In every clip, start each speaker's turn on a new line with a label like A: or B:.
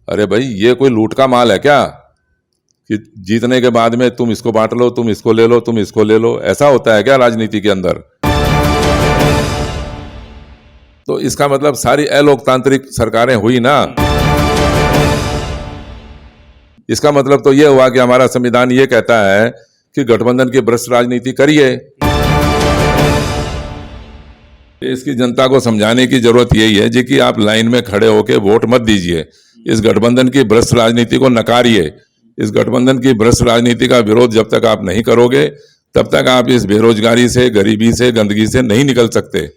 A: अरे भाई, ये कोई लूट का माल है क्या कि जीतने के बाद में तुम इसको बांट लो, तुम इसको ले लो, तुम इसको ले लो? ऐसा होता है क्या राजनीति के अंदर? तो इसका मतलब सारी अलोकतांत्रिक सरकारें हुई ना। इसका मतलब तो ये हुआ कि हमारा संविधान ये कहता है कि गठबंधन की भ्रष्ट राजनीति करिए। इसकी जनता को समझाने की जरूरत यही है जी कि आप लाइन में खड़े होकर वोट मत दीजिए। इस गठबंधन की भ्रष्ट राजनीति को नकारिए। इस गठबंधन की भ्रष्ट राजनीति का विरोध जब तक आप नहीं करोगे, तब तक आप इस बेरोजगारी से, गरीबी से, गंदगी से नहीं निकल सकते।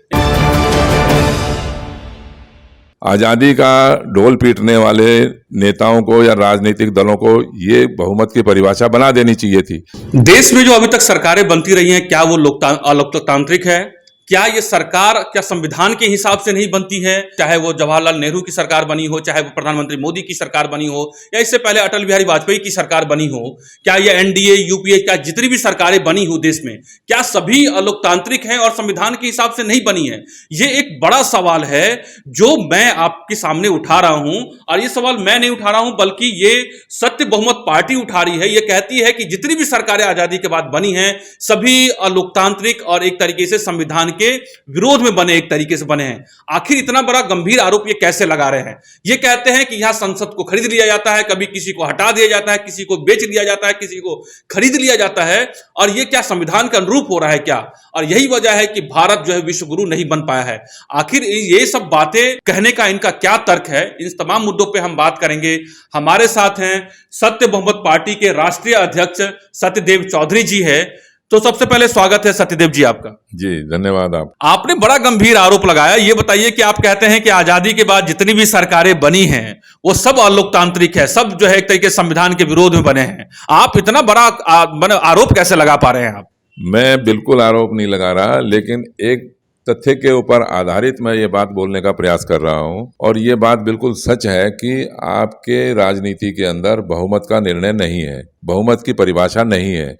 A: आजादी का ढोल पीटने वाले नेताओं को या राजनीतिक दलों को ये बहुमत की परिभाषा बना देनी चाहिए थी।
B: देश में जो अभी तक सरकारें बनती रही हैं, क्या वो अलोकतांत्रिक है? क्या ये सरकार क्या संविधान के हिसाब से नहीं बनती है? चाहे वो जवाहरलाल नेहरू की सरकार बनी हो, चाहे वो प्रधानमंत्री मोदी की सरकार बनी हो, या इससे पहले अटल बिहारी वाजपेयी की सरकार बनी हो, क्या ये एनडीए, यूपीए, क्या जितनी भी सरकारें बनी हो देश में, क्या सभी अलोकतांत्रिक हैं और संविधान के हिसाब से नहीं बनी है? ये एक बड़ा सवाल है जो मैं आपके सामने उठा रहा हूं। और ये सवाल मैं नहीं उठा रहा हूं, बल्कि ये सत्य बहुमत पार्टी उठा रही है। ये कहती है कि जितनी भी सरकारें आजादी के बाद बनी हैं, सभी अलोकतांत्रिक और एक तरीके से संविधान के विरोध में बने, एक तरीके से बने हैं। आखिर इतना बड़ा गंभीर आरोप ये कैसे लगा रहे हैं? ये कहते हैं कि यहां संसद को खरीद लिया जाता है, कभी किसी को हटा दिया जाता है, किसी को बेच दिया जाता है, किसी को खरीद लिया जाता है, और ये क्या संविधान के अनुरूप हो रहा है क्या? और यही वजह है कि भारत जो है विश्व गुरु नहीं बन पाया है। आखिर ये सब बातें कहने का इनका क्या तर्क है? इन तमाम मुद्दों पे हम बात करेंगे। हमारे साथ हैं सत्य बहुमत पार्टी के राष्ट्रीय अध्यक्ष सत्यदेव चौधरी जी है। तो सबसे पहले स्वागत है सत्यदेव जी आपका।
A: जी धन्यवाद। आपने
B: बड़ा गंभीर आरोप लगाया। ये बताइए कि आप कहते हैं कि आजादी के बाद जितनी भी सरकारें बनी हैं वो सब अलोकतांत्रिक है, सब जो है एक तरीके संविधान के विरोध में बने हैं। आप इतना बड़ा आरोप कैसे लगा पा रहे हैं आप?
A: मैं बिल्कुल आरोप नहीं लगा रहा, लेकिन एक तथ्य के ऊपर आधारित मैं ये बात बोलने का प्रयास कर रहा हूं। और ये बात बिल्कुल सच है कि आपके राजनीति के अंदर बहुमत का निर्णय नहीं है, बहुमत की परिभाषा नहीं है।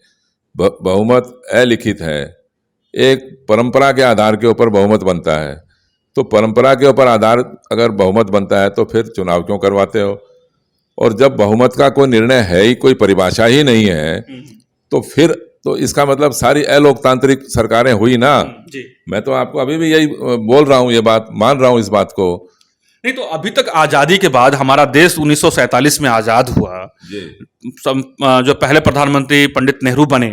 A: बहुमत अलिखित है। एक परंपरा के आधार के ऊपर बहुमत बनता है। तो परंपरा के ऊपर आधार अगर बहुमत बनता है तो फिर चुनाव क्यों करवाते हो? और जब बहुमत का कोई निर्णय है ही, कोई परिभाषा ही नहीं है, तो फिर तो इसका मतलब सारी अलोकतांत्रिक सरकारें हुई ना।
B: जी।
A: मैं तो आपको अभी भी यही बोल रहा हूं, ये बात मान रहा हूं इस बात को।
B: नहीं तो अभी तक आजादी के बाद हमारा देश 1947 में आजाद हुआ। जो पहले प्रधानमंत्री पंडित नेहरू बने,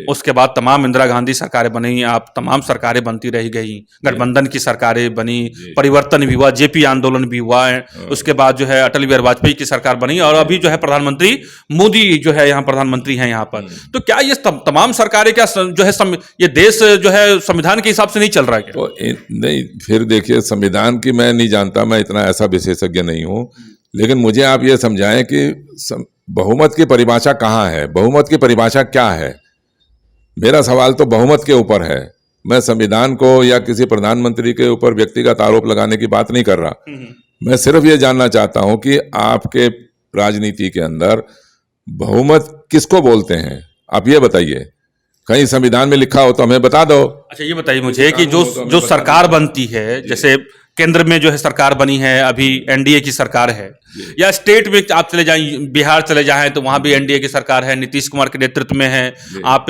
B: उसके बाद तमाम इंदिरा गांधी सरकारें बनी, आप तमाम सरकारें बनती रही गई, गठबंधन की सरकारें बनी, परिवर्तन भी हुआ, जेपी आंदोलन भी हुआ है। उसके बाद जो है अटल बिहारी वाजपेयी की सरकार बनी, और अभी जो है प्रधानमंत्री मोदी जो है यहाँ प्रधानमंत्री हैं यहाँ पर। तो क्या ये तमाम सरकारें क्या जो है ये देश जो है संविधान के हिसाब से नहीं चल रहा है क्या?
A: तो नहीं, फिर देखिए, संविधान की मैं नहीं जानता, मैं इतना ऐसा विशेषज्ञ नहीं हूं, लेकिन मुझे आप ये समझाएं कि बहुमत की परिभाषा कहाँ है, बहुमत की परिभाषा क्या है? मेरा सवाल तो बहुमत के ऊपर है। मैं संविधान को या किसी प्रधानमंत्री के ऊपर व्यक्तिगत आरोप लगाने की बात नहीं कर रहा। मैं सिर्फ ये जानना चाहता हूं कि आपके राजनीति के अंदर बहुमत किसको बोलते हैं, आप ये बताइए। कहीं संविधान में लिखा हो तो हमें बता दो।
B: अच्छा, ये बताइए मुझे कि जो सरकार बनती है, जैसे केंद्र में जो है सरकार बनी है, अभी एनडीए की सरकार है, या स्टेट में आप चले जाएं, बिहार चले जाएं तो वहां भी एनडीए की सरकार है, नीतीश कुमार के नेतृत्व में है। आप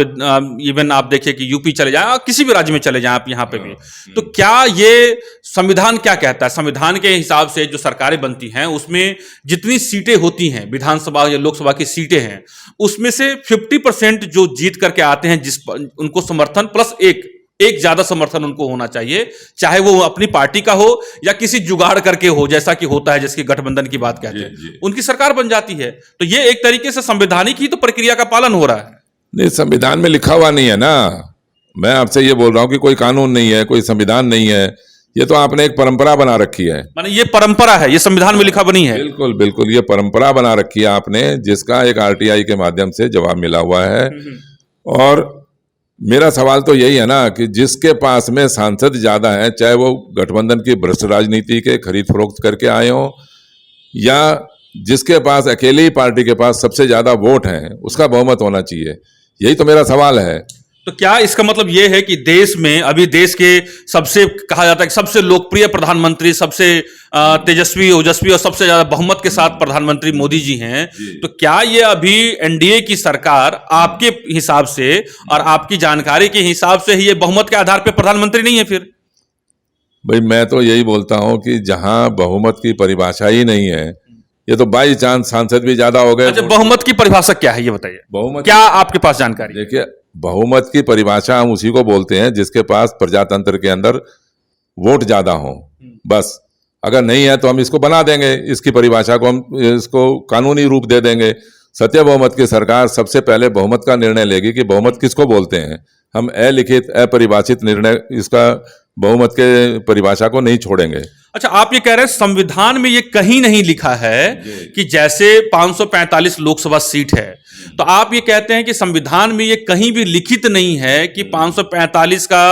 B: इवन आप देखिए कि यूपी चले जाएं, किसी भी राज्य में चले जाएं आप यहाँ पे भी। तो क्या ये संविधान क्या कहता है? संविधान के हिसाब से जो सरकारें बनती हैं उसमें जितनी सीटें होती हैं, विधानसभा या लोकसभा की सीटें हैं, उसमें से 50% जो जीत करके आते हैं, जिस उनको समर्थन प्लस एक ज्यादा समर्थन उनको होना चाहिए, चाहे वो अपनी पार्टी का हो या किसी जुगाड़ करके हो, जैसा कि होता है, जिसकी गठबंधन की बात कहते हैं, उनकी सरकार बन जाती है। तो ये एक तरीके से संवैधानिक ही तो प्रक्रिया का पालन हो रहा है।
A: नहीं, संविधान में लिखा हुआ नहीं है ना। मैं आपसे ये बोल रहा हूं कि कोई कानून नहीं है, कोई संविधान नहीं है, ये तो आपने एक परंपरा बना रखी है।
B: माने ये परंपरा है, ये संविधान में लिखा बनी है।
A: बिल्कुल बिल्कुल, ये परंपरा बना रखी है आपने, जिसका एक आरटीआई के माध्यम से जवाब मिला हुआ है। और मेरा सवाल तो यही है ना कि जिसके पास में सांसद ज्यादा है, चाहे वो गठबंधन की भ्रष्ट राजनीति के खरीद फरोख्त करके आए हो, या जिसके पास अकेली ही पार्टी के पास सबसे ज्यादा वोट हैं, उसका बहुमत होना चाहिए। यही तो मेरा सवाल है।
B: तो क्या इसका मतलब यह है कि देश में अभी देश के सबसे कहा जाता है कि सबसे लोकप्रिय प्रधानमंत्री, सबसे तेजस्वी, ओजस्वी और सबसे ज्यादा बहुमत के साथ प्रधानमंत्री मोदी जी हैं, तो क्या ये अभी एनडीए की सरकार आपके हिसाब से और आपकी जानकारी के हिसाब से ही ये बहुमत के आधार पर प्रधानमंत्री नहीं है फिर?
A: भाई मैं तो यही बोलता हूं कि जहां बहुमत की परिभाषा ही नहीं है, ये तो बाई चांस सांसद भी ज्यादा हो गए।
B: अच्छा, बहुमत की परिभाषा क्या है ये बताइए,
A: बहुमत
B: क्या आपके पास जानकारी?
A: देखिए, बहुमत की परिभाषा हम उसी को बोलते हैं जिसके पास प्रजातंत्र के अंदर वोट ज्यादा हो। बस अगर नहीं है तो हम इसको बना देंगे, इसकी परिभाषा को हम इसको कानूनी रूप दे देंगे। सत्य बहुमत की सरकार सबसे पहले बहुमत का निर्णय लेगी कि बहुमत किसको बोलते हैं। हम अलिखित अपरिभाषित निर्णय इसका बहुमत के परिभाषा को नहीं छोड़ेंगे।
B: अच्छा, आप ये कह रहे हैं संविधान में ये कहीं नहीं लिखा है कि जैसे 545 लोकसभा सीट है, तो आप ये कहते हैं कि संविधान में ये कहीं भी लिखित नहीं है कि 545 का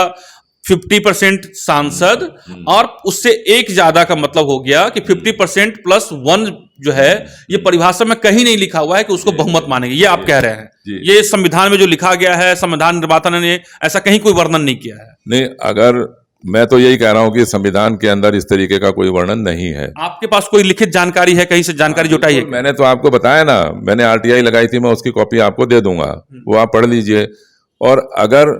B: 50% सांसद और उससे एक ज्यादा का मतलब हो गया कि 50% प्लस 1 जो है, ये परिभाषा में कहीं नहीं लिखा हुआ है कि उसको बहुमत मानेंगे, ये आप कह रहे हैं। ये संविधान में जो लिखा गया है, संविधान निर्माता ने ऐसा कहीं कोई वर्णन नहीं किया है।
A: नहीं, अगर मैं तो यही कह रहा हूं कि संविधान के अंदर इस तरीके का कोई वर्णन नहीं है।
B: आपके पास कोई लिखित जानकारी है, कहीं से जानकारी जुटाई है?
A: मैंने तो आपको बताया ना, मैंने आरटीआई लगाई थी, मैं उसकी कॉपी आपको दे दूंगा, वो आप पढ़ लीजिए। और अगर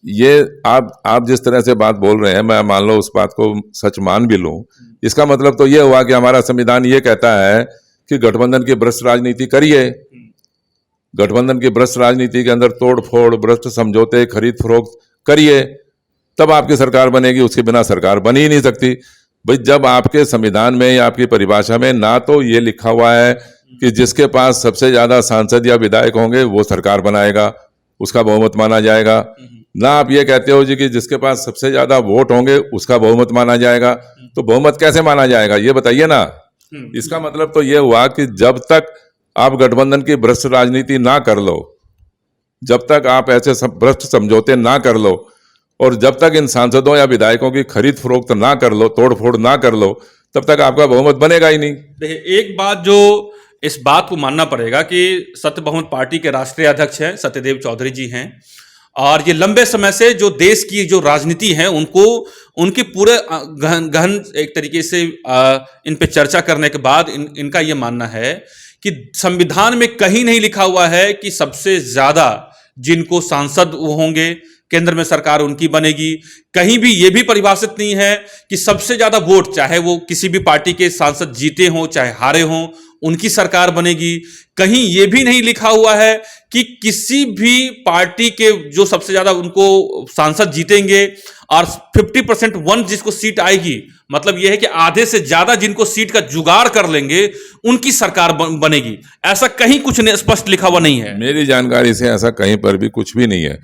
A: ये आप जिस तरह से बात बोल रहे हैं, मैं मान लो उस बात को सच मान भी लूं, इसका मतलब तो ये हुआ कि हमारा संविधान ये कहता है कि गठबंधन की भ्रष्ट राजनीति करिए। गठबंधन की भ्रष्ट राजनीति के अंदर तोड़ फोड़, भ्रष्ट समझौते, खरीद फरोख्त करिए, तब आपकी सरकार बनेगी। उसके बिना सरकार बन ही नहीं सकती। भाई जब आपके संविधान में या आपकी परिभाषा में ना तो ये लिखा हुआ है कि जिसके पास सबसे ज्यादा सांसद या विधायक होंगे वो सरकार बनाएगा, उसका बहुमत माना जाएगा, ना आप ये कहते हो जी कि जिसके पास सबसे ज्यादा वोट होंगे उसका बहुमत माना जाएगा, तो बहुमत कैसे माना जाएगा ये बताइए ना। इसका मतलब तो ये हुआ कि जब तक आप गठबंधन की भ्रष्ट राजनीति ना कर लो, जब तक आप ऐसे भ्रष्ट समझौते ना कर लो, और जब तक इन सांसदों या विधायकों की खरीद फरोख्त ना कर लो, तोड़ फोड़ ना कर लो, तब तक आपका बहुमत बनेगा ही नहीं।
B: देखिए, एक बात जो इस बात को मानना पड़ेगा कि सत्य बहुमत पार्टी के राष्ट्रीय अध्यक्ष हैं सत्यदेव चौधरी जी हैं, और ये लंबे समय से जो देश की जो राजनीति है उनको उनके पूरे गहन एक तरीके से इन पे चर्चा करने के बाद इनका ये मानना है कि संविधान में कहीं नहीं लिखा हुआ है कि सबसे ज्यादा जिनको सांसद होंगे केंद्र में सरकार उनकी बनेगी। कहीं भी ये भी परिभाषित नहीं है कि सबसे ज्यादा वोट, चाहे वो किसी भी पार्टी के सांसद जीते हों चाहे हारे हों, उनकी सरकार बनेगी। कहीं ये भी नहीं लिखा हुआ है कि किसी भी पार्टी के जो सबसे ज्यादा उनको सांसद जीतेंगे और 50% 1 जिसको सीट आएगी, मतलब यह है कि आधे से ज्यादा जिनको सीट का जुगाड़ कर लेंगे उनकी सरकार बनेगी। ऐसा कहीं कुछ स्पष्ट लिखा हुआ नहीं है।
A: मेरी जानकारी से ऐसा कहीं पर भी कुछ भी नहीं है,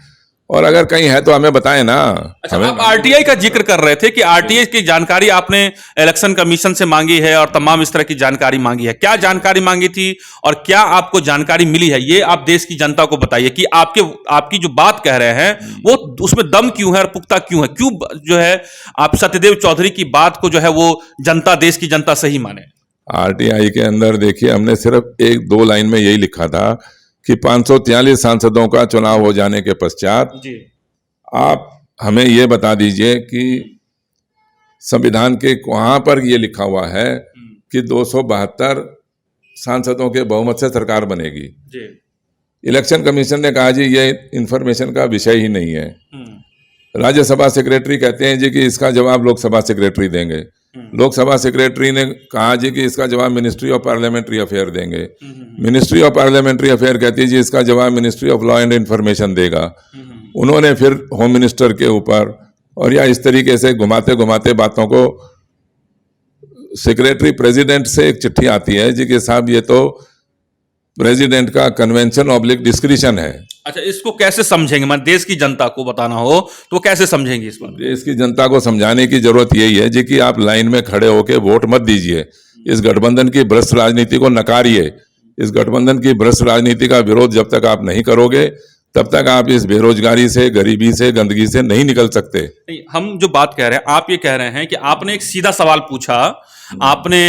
A: और अगर कहीं है तो हमें बताएं ना।
B: अच्छा, आप आरटीआई का जिक्र कर रहे थे कि आरटीआई की जानकारी आपने इलेक्शन कमीशन से मांगी है और तमाम इस तरह की जानकारी मांगी है। क्या जानकारी मांगी थी और क्या आपको जानकारी मिली है, ये आप देश की जनता को बताइए कि आपकी जो बात कह रहे हैं वो उसमें दम क्यों है और पुख्ता क्यों है, क्यों जो है आप सत्यदेव चौधरी की बात को जो है वो जनता, देश की जनता सही माने।
A: आरटीआई के अंदर देखिए, हमने सिर्फ 1-2 लाइन में यही लिखा था कि 543 सांसदों का चुनाव हो जाने के पश्चात आप हमें ये बता दीजिए कि संविधान के कहां पर ये लिखा हुआ है कि 272 सांसदों के बहुमत से सरकार बनेगी। इलेक्शन कमीशन ने कहा जी ये इंफॉर्मेशन का विषय ही नहीं है। राज्यसभा सेक्रेटरी कहते हैं जी कि इसका जवाब लोकसभा सेक्रेटरी देंगे। लोकसभा सेक्रेटरी ने कहा जी कि इसका जवाब मिनिस्ट्री ऑफ पार्लियामेंट्री अफेयर देंगे। मिनिस्ट्री ऑफ पार्लियामेंट्री अफेयर कहती है जी इसका जवाब ministry of law and information देगा। उन्होंने फिर होम मिनिस्टर के ऊपर और या इस तरीके से घुमाते घुमाते बातों को, सेक्रेटरी प्रेसिडेंट से एक चिट्ठी आती है जी कि साहब ये तो प्रेसिडेंट का कन्वेंशन ऑब्लिक डिस्क्रिशन है।
B: अच्छा, इसको कैसे समझेंगे, मैं देश की जनता को बताना हो तो कैसे समझेंगे इस बात?
A: देश की जनता को समझाने की जरूरत यही है जी कि आप लाइन में खड़े होकर वोट मत दीजिए। इस गठबंधन की भ्रष्ट राजनीति को नकारिए। इस गठबंधन की भ्रष्ट राजनीति का विरोध जब तक आप नहीं करोगे तब तक आप इस बेरोजगारी से, गरीबी से, गंदगी से नहीं निकल सकते।
B: हम जो बात कह रहे हैं, आप ये कह रहे हैं कि आपने एक सीधा सवाल पूछा, आपने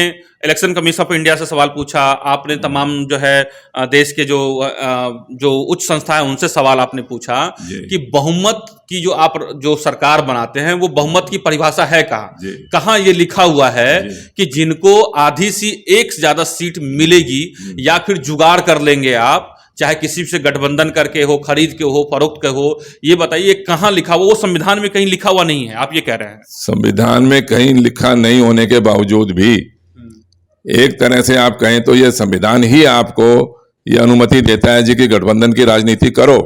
B: इलेक्शन कमीशन ऑफ इंडिया से सवाल पूछा आपने, तमाम जो है देश के जो उच्च संस्था है उनसे सवाल आपने पूछा कि बहुमत की जो सरकार बनाते हैं वो बहुमत की परिभाषा है कहाँ ये लिखा हुआ है कि जिनको आधी सी एक से ज्यादा सीट मिलेगी या फिर जुगाड़ कर लेंगे आप, चाहे किसी से गठबंधन करके हो, खरीद के हो, फरोख्त के हो, ये बताइए कहाँ लिखा हुआ? वो संविधान में कहीं लिखा हुआ नहीं है, आप ये कह रहे हैं।
A: संविधान में कहीं लिखा नहीं होने के बावजूद भी एक तरह से आप कहें तो ये संविधान ही आपको ये अनुमति देता है जी कि गठबंधन की राजनीति करो,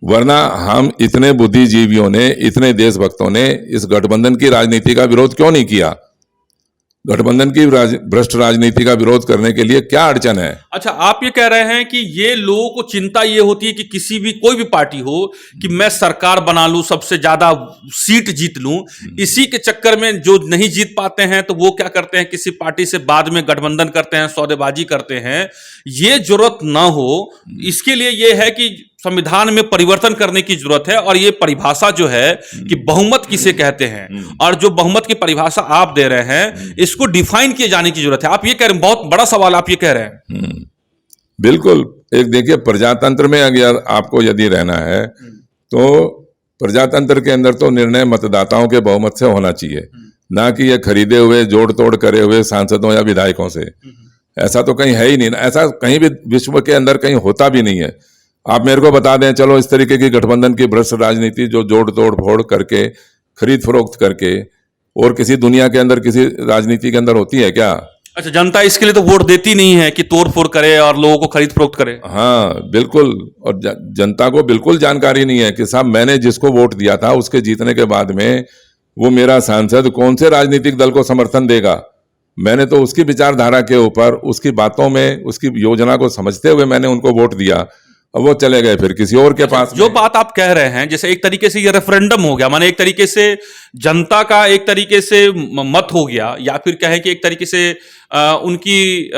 A: वरना हम इतने बुद्धिजीवियों ने, इतने देशभक्तों ने इस गठबंधन की राजनीति का विरोध क्यों नहीं किया? गठबंधन की भ्रष्ट राजनीति का विरोध करने के लिए क्या अड़चन है?
B: अच्छा, आप ये कह रहे हैं कि ये लोगों को चिंता ये होती है कि कोई भी पार्टी हो कि मैं सरकार बना लूं, सबसे ज्यादा सीट जीत लूं, इसी के चक्कर में जो नहीं जीत पाते हैं तो वो क्या करते हैं, किसी पार्टी से बाद में गठबंधन करते हैं, सौदेबाजी करते हैं। ये जरूरत ना हो, इसके लिए ये है कि संविधान में परिवर्तन करने की जरूरत है। और ये परिभाषा जो है कि बहुमत किसे कहते हैं, और जो बहुमत की परिभाषा आप दे रहे हैं इसको डिफाइन किए जाने की जरूरत है। आप ये कह रहे हैं, बहुत बड़ा सवाल आप ये कह रहे हैं।
A: बिल्कुल। एक देखिए, प्रजातंत्र में अगर आपको यदि रहना है तो प्रजातंत्र के अंदर तो निर्णय मतदाताओं के बहुमत से होना चाहिए, ना कि ये खरीदे हुए, जोड़ तोड़ करे हुए सांसदों या विधायकों से। ऐसा तो कहीं है ही नहीं, ऐसा कहीं भी विश्व के अंदर कहीं होता भी नहीं है। आप मेरे को बता दें, चलो इस तरीके की गठबंधन की भ्रष्ट राजनीति जो जोड़ तोड़ फोड़ करके, खरीद फरोख्त करके, और किसी दुनिया के अंदर, किसी राजनीति के अंदर होती है क्या?
B: अच्छा, जनता इसके लिए तो वोट देती नहीं है कि तोड़ फोड़ करे और लोगों को खरीद फरोख्त करे।
A: हाँ बिल्कुल। और जनता को बिल्कुल जानकारी नहीं है कि साहब मैंने जिसको वोट दिया था उसके जीतने के बाद में वो मेरा सांसद कौन से राजनीतिक दल को समर्थन देगा। मैंने तो उसकी विचारधारा के ऊपर, उसकी बातों में, उसकी योजना को समझते हुए मैंने उनको वोट दिया। अब वो चले गए फिर किसी और के पास।
B: जो बात आप कह रहे हैं, जैसे एक तरीके से ये रेफरेंडम हो गया, माने एक तरीके से जनता का एक तरीके से मत हो गया, या फिर कहें कि एक तरीके से उनकी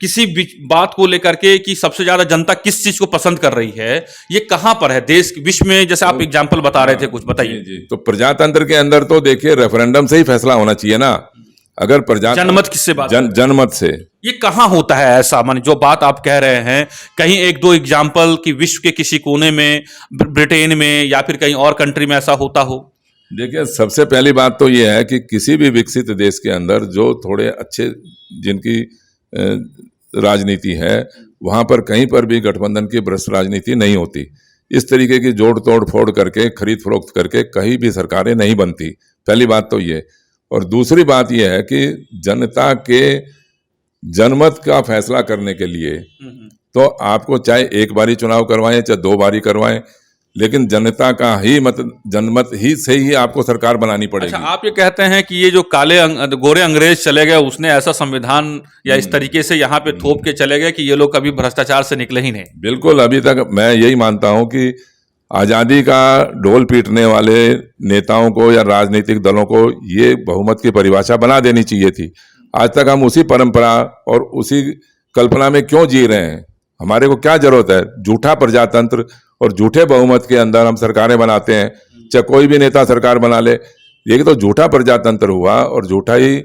B: किसी बात को लेकर के कि सबसे ज्यादा जनता किस चीज को पसंद कर रही है, ये कहां पर है देश विश्व में? जैसे आप एग्जांपल बता रहे थे, कुछ बताइए।
A: तो प्रजातंत्र के अंदर तो देखिए रेफरेंडम से ही फैसला होना चाहिए ना। अगर
B: जनमत किससे बात,
A: जनमत से
B: ये कहां होता है ऐसा? माने जो बात आप कह रहे हैं, कहीं एक दो एग्जांपल कि विश्व के किसी कोने में, ब्रिटेन में या फिर कहीं और कंट्री में ऐसा होता हो?
A: देखिए, सबसे पहली बात तो ये है कि किसी भी विकसित देश के अंदर जो थोड़े अच्छे, जिनकी राजनीति है, वहां पर कहीं पर भी गठबंधन की भ्रष्ट राजनीति नहीं होती। इस तरीके की जोड़ तोड़ फोड़ करके, खरीद फरोख्त करके कहीं भी सरकारें नहीं बनती। पहली बात तो ये। और दूसरी बात यह है कि जनता के जनमत का फैसला करने के लिए तो आपको चाहे एक बारी चुनाव करवाएं, चाहे 2 बारी करवाएं, लेकिन जनता का ही जनमत ही से ही आपको सरकार बनानी पड़ेगी।
B: अच्छा, आप ये कहते हैं कि ये जो गोरे अंग्रेज चले गए, उसने ऐसा संविधान या इस तरीके से यहाँ पे थोप के चले गए कि ये लोग कभी भ्रष्टाचार से निकले ही नहीं?
A: बिल्कुल। अभी तक मैं यही मानता हूं कि आजादी का ढोल पीटने वाले नेताओं को या राजनीतिक दलों को ये बहुमत की परिभाषा बना देनी चाहिए थी। आज तक हम उसी परंपरा और उसी कल्पना में क्यों जी रहे हैं? हमारे को क्या जरूरत है? झूठा प्रजातंत्र और झूठे बहुमत के अंदर हम सरकारें बनाते हैं, चाहे कोई भी नेता सरकार बना ले। ये तो झूठा प्रजातंत्र हुआ और झूठा ही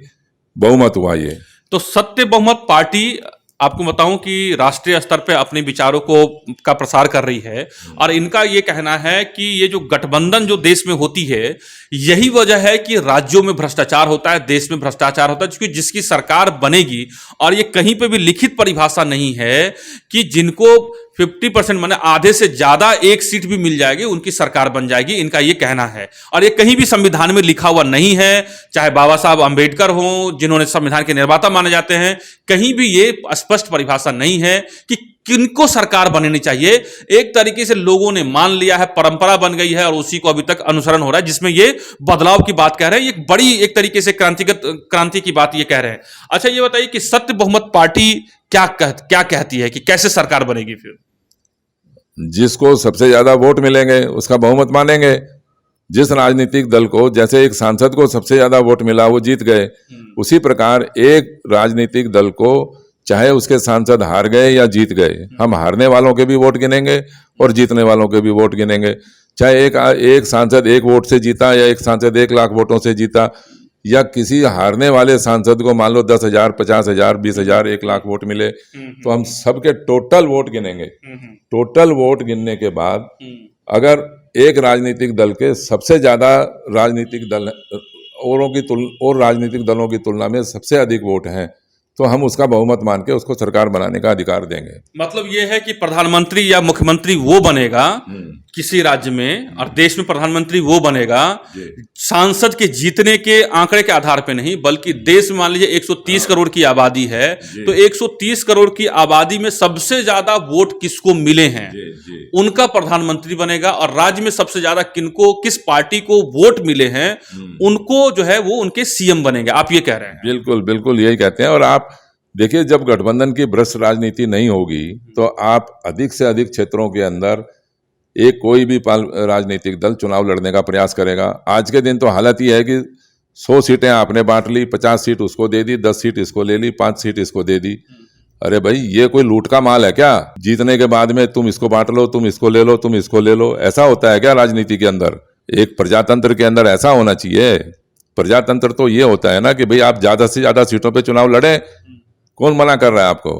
A: बहुमत हुआ। ये
B: तो सत्य बहुमत पार्टी, आपको बताऊं कि राष्ट्रीय स्तर पे अपने विचारों का प्रसार कर रही है, और इनका ये कहना है कि ये जो गठबंधन जो देश में होती है, यही वजह है कि राज्यों में भ्रष्टाचार होता है, देश में भ्रष्टाचार होता है, क्योंकि जिसकी सरकार बनेगी, और ये कहीं पे भी लिखित परिभाषा नहीं है कि जिनको 50% माने आधे से ज्यादा एक सीट भी मिल जाएगी उनकी सरकार बन जाएगी, इनका ये कहना है। और ये कहीं भी संविधान में लिखा हुआ नहीं है, चाहे बाबा साहब अंबेडकर हों जिन्होंने संविधान के निर्माता माने जाते हैं, कहीं भी ये स्पष्ट परिभाषा नहीं है कि किनको सरकार बननी चाहिए। एक तरीके से लोगों ने मान लिया है, परंपरा बन गई है, और उसी को अभी तक अनुसरण हो रहा है, जिसमें ये बदलाव की बात कह रहे हैं। एक बड़ी एक तरीके से क्रांति की बात ये कह रहे हैं। अच्छा, ये बताइए कि सत्य बहुमत पार्टी क्या कहती है कि कैसे सरकार बनेगी? फिर
A: जिसको सबसे ज्यादा वोट मिलेंगे उसका बहुमत मानेंगे। जिस राजनीतिक दल को, जैसे एक सांसद को सबसे ज्यादा वोट मिला वो जीत गए, उसी प्रकार एक राजनीतिक दल को चाहे उसके सांसद हार गए या जीत गए, हम हारने वालों के भी वोट गिनेंगे और जीतने वालों के भी वोट गिनेंगे। चाहे एक सांसद 1 वोट से जीता या एक सांसद 1 लाख वोटों से जीता, या किसी हारने वाले सांसद को मान लो 10,000, 50,000, 20,000, 1,00,000 वोट मिले, तो हम सबके टोटल वोट गिनेंगे। टोटल वोट गिनने के बाद अगर एक राजनीतिक दल के सबसे ज्यादा राजनीतिक दल और राजनीतिक दलों की तुलना में सबसे अधिक वोट हैं, तो हम उसका बहुमत मान के उसको सरकार बनाने का अधिकार देंगे।
B: मतलब ये है कि प्रधानमंत्री या मुख्यमंत्री वो बनेगा किसी राज्य में, और देश में प्रधानमंत्री वो बनेगा सांसद के जीतने के आंकड़े के आधार पे नहीं, बल्कि देश में मान लीजिए 130 करोड़ की आबादी है, तो 130 करोड़ की आबादी में सबसे ज्यादा वोट किसको मिले हैं उनका प्रधानमंत्री बनेगा, और राज्य में सबसे ज्यादा किनको, किस पार्टी को वोट मिले हैं उनको जो है वो उनके सीएम बनेंगे। आप ये कह रहे हैं?
A: बिल्कुल बिल्कुल यही कहते हैं। और आप देखिए, जब गठबंधन की भ्रष्ट राजनीति नहीं होगी तो आप अधिक से अधिक क्षेत्रों के अंदर एक कोई भी राजनीतिक दल चुनाव लड़ने का प्रयास करेगा। आज के दिन तो हालत ये है कि 100 सीटें आपने बांट ली, 50 सीट उसको दे दी, 10 सीट इसको ले ली, 5 सीट इसको दे दी। अरे भाई, ये कोई लूट का माल है क्या? जीतने के बाद में तुम इसको बांट लो, तुम इसको ले लो, तुम इसको ले लो, ऐसा होता है क्या राजनीति के अंदर? एक प्रजातंत्र के अंदर ऐसा होना चाहिए। प्रजातंत्र तो ये होता है ना कि भाई आप ज्यादा से ज्यादा सीटों पे चुनाव लड़े। कौन मना कर रहा है आपको?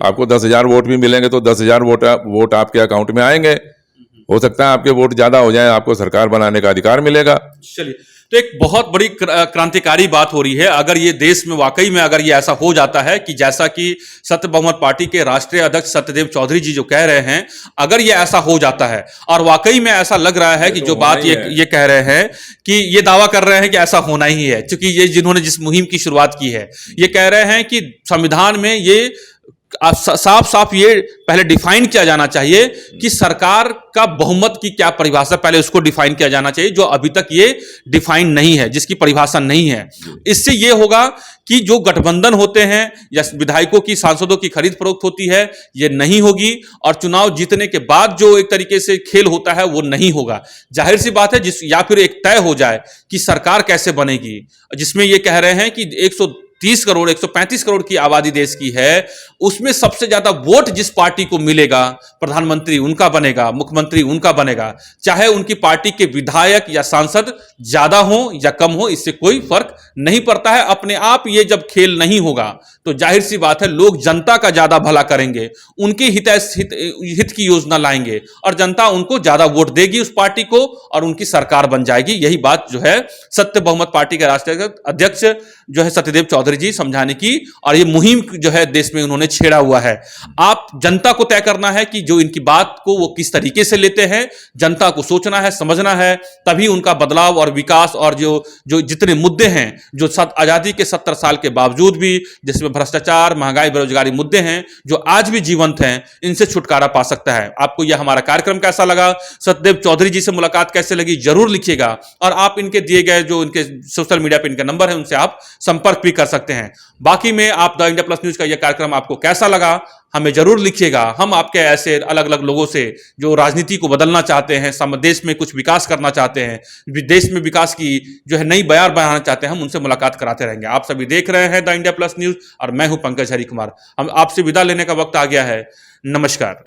A: आपको 10,000 वोट भी मिलेंगे तो 10,000 वोट आपके अकाउंट में आएंगे। हो सकता है आपके वोट ज्यादा हो जाए, आपको सरकार बनाने का अधिकार मिलेगा।
B: चलिए, तो एक बहुत बड़ी क्रांतिकारी बात हो रही है। अगर ये देश में वाकई में अगर ये ऐसा हो जाता है कि जैसा कि सत्य बहुमत पार्टी के राष्ट्रीय अध्यक्ष सत्यदेव चौधरी जी जो कह रहे हैं, अगर ये ऐसा हो जाता है, और वाकई में ऐसा लग रहा है कि जो बात ये कह रहे हैं कि ये दावा कर रहे हैं कि ऐसा होना ही है, क्योंकि ये जिन्होंने जिस मुहिम की शुरुआत की है, ये कह रहे हैं कि संविधान में ये साफ साफ ये पहले डिफाइन किया जाना चाहिए कि सरकार का बहुमत की क्या परिभाषा, पहले उसको डिफाइन किया जाना चाहिए, जो अभी तक ये डिफाइन नहीं है, जिसकी परिभाषा नहीं है। इससे ये होगा कि जो गठबंधन होते हैं या विधायकों की, सांसदों की खरीद फरोख्त होती है, ये नहीं होगी, और चुनाव जीतने के बाद जो एक तरीके से खेल होता है वो नहीं होगा। जाहिर सी बात है, या फिर एक तय हो जाए कि सरकार कैसे बनेगी, जिसमें ये कह रहे हैं कि 130 करोड़ 135 करोड़ की आबादी देश की है, उसमें सबसे ज्यादा वोट जिस पार्टी को मिलेगा, प्रधानमंत्री उनका बनेगा, मुख्यमंत्री उनका बनेगा, चाहे उनकी पार्टी के विधायक या सांसद ज्यादा हो या कम हो, इससे कोई फर्क नहीं पड़ता है। अपने आप ये जब खेल नहीं होगा तो जाहिर सी बात है लोग जनता का ज्यादा भला करेंगे, उनके हित की योजना लाएंगे, और जनता उनको ज्यादा वोट देगी उस पार्टी को, और उनकी सरकार बन जाएगी। यही बात जो है सत्य बहुमत पार्टी के राष्ट्रीय अध्यक्ष जो है सत्यदेव चौधरी जी समझाने की, और ये मुहिम जो है देश में उन्होंने छेड़ा हुआ है। आप जनता को तय करना है कि जो इनकी बात को वो किस तरीके से लेते हैं, जनता को सोचना है, समझना है, तभी उनका बदलाव और विकास और जो जितने मुद्दे हैं जो आजादी के 70 साल के बावजूद भी, जिसमें भ्रष्टाचार, महंगाई, बेरोजगारी मुद्दे हैं जो आज भी जीवंत हैं, इनसे छुटकारा पा सकता है। आपको यह हमारा कार्यक्रम कैसा लगा, सत्यदेव चौधरी जी से मुलाकात कैसे लगी, जरूर लिखिएगा, और आप इनके दिए गए जो इनके सोशल मीडिया पे इनका नंबर है उनसे आप संपर्क भी कर सकते हैं। बाकी में आप द इंडिया प्लस न्यूज का यह कार्यक्रम आपको कैसा लगा हमें जरूर लिखिएगा। हम आपके ऐसे अलग अलग लोगों से जो राजनीति को बदलना चाहते हैं, देश में कुछ विकास करना चाहते हैं, देश में विकास की जो है नई बयार बनाना चाहते हैं, हम उनसे मुलाकात कराते रहेंगे। आप सभी देख रहे हैं द इंडिया प्लस न्यूज, और मैं हूं पंकज हरिकुमार। हम आपसे विदा लेने का वक्त आ गया है। नमस्कार।